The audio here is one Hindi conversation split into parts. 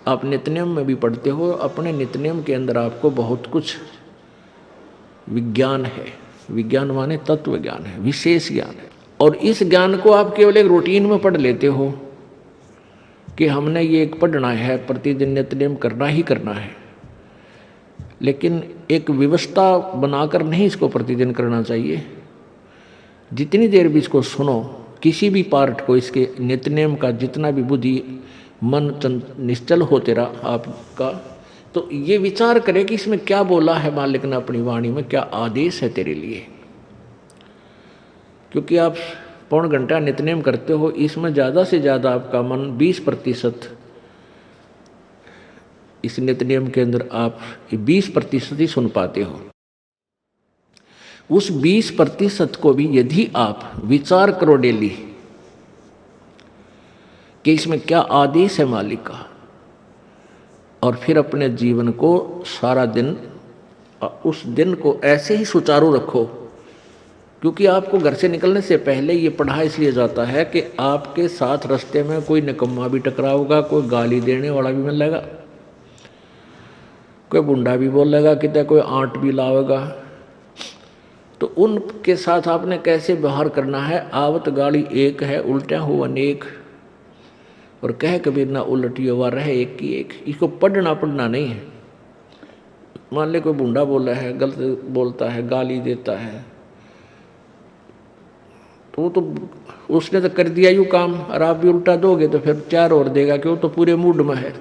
आप नित्यनेम में भी पढ़ते हो, अपने नित्यनेम के अंदर आपको बहुत कुछ विज्ञान है। विज्ञान माने तत्व ज्ञान है, विशेष ज्ञान है। और इस ज्ञान को आप केवल एक रूटीन में पढ़ लेते हो कि हमने ये एक पढ़ना है, प्रतिदिन नित्यनेम करना ही करना है, लेकिन एक व्यवस्था बनाकर नहीं इसको प्रतिदिन करना चाहिए। जितनी देर भी इसको सुनो, किसी भी पार्ट को, इसके नित्यनेम का जितना भी बुद्धि मन निश्चल हो तेरा आपका, तो ये विचार करे कि इसमें क्या बोला है मालिक ने अपनी वाणी में, क्या आदेश है तेरे लिए। क्योंकि आप पौन घंटा नित्यनेम करते हो, इसमें ज़्यादा से ज़्यादा आपका मन 20% इस नित्यनेम के अंदर आप 20% ही सुन पाते हो। उस 20% को भी यदि आप विचार करो डेली कि इसमें क्या आदेश है मालिक का, और फिर अपने जीवन को सारा दिन, उस दिन को ऐसे ही सुचारू रखो। क्योंकि आपको घर से निकलने से पहले ये पढ़ा इसलिए जाता है कि आपके साथ रास्ते में कोई निकम्मा भी टकराओगा, कोई गाली देने वाला भी मिलेगा, कोई बुंडा भी बोलेगा, कितने कोई आंट भी लावेगा। तो उनके साथ आपने कैसे व्यवहार करना है। आवत गाड़ी एक है, उल्टा हो अनेक, और कह कबीर ना उलटी हुआ रहे एक की एक। इसको पढ़ना नहीं है। मान ले कोई बुंडा बोला है, गलत बोलता है, गाली देता है, तो उसने तो कर दिया यूँ काम, और आप भी उल्टा दोगे तो फिर 4 और देगा कि वो तो पूरे मूड में है,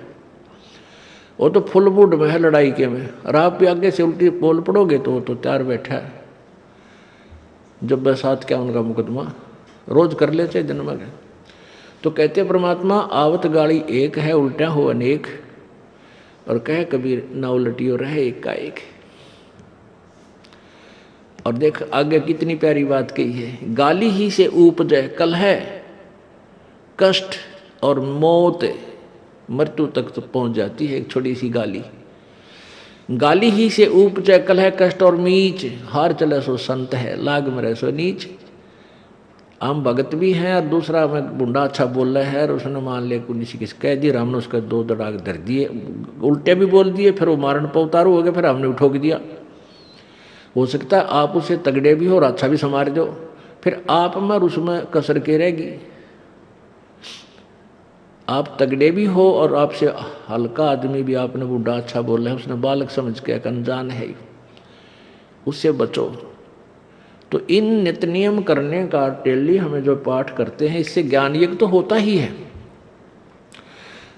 वो तो फुल मूड में है लड़ाई के में, और आप भी आगे से उल्टी बोल पड़ोगे तो वो तो तैयार बैठा है। जब बसात क्या उनका मुकदमा रोज कर लेते दिन में। तो कहते परमात्मा आवत गाड़ी एक है, उल्टा हो अनेक, और कह कबीर ना उलटियो रहे एक का एक। और देख आगे कितनी प्यारी बात कही है। गाली ही से उपजे कलह, कष्ट और मौत, मृत्यु तक तो पहुंच जाती है एक छोटी सी गाली। गाली ही से उपजे कलह, कष्ट और मीच, हार चले सो संत है, लाग मरे सो नीच। हम भगत भी हैं, और दूसरा में बुंडा अच्छा बोल रहा है, और उसने मान लिया किसी किस कह दिया, हमने उसका 2 दड़ाक धर दिए, उल्टे भी बोल दिए, फिर वो मारण पर उतारू हो गया, फिर हमने ठोक दिया। हो सकता है आप उसे तगड़े भी हो और अच्छा भी संवार दो, फिर आप में और उसमें कसर के रहेगी। आप तगड़े भी हो और आपसे हल्का आदमी भी आपने बूढ़ा अच्छा बोला है, उसने बालक समझ के, एक अनजान है, उससे बचो। तो इन नित्यनियम करने का डेली हमें जो पाठ करते हैं, इससे ज्ञान यज्ञ तो होता ही है।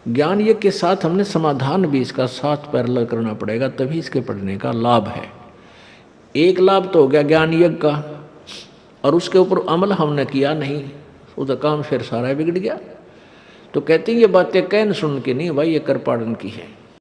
ज्ञान यज्ञ के साथ हमने समाधान भी इसका साथ पैरेलल करना पड़ेगा, तभी इसके पढ़ने का लाभ है। एक लाभ तो हो गया ज्ञान यज्ञ का, और उसके ऊपर अमल हमने किया नहीं, उसका काम फिर सारा बिगड़ गया। तो कहते हैं ये बातें कहन सुन के नहीं भाई, ये कर पाड़न की है।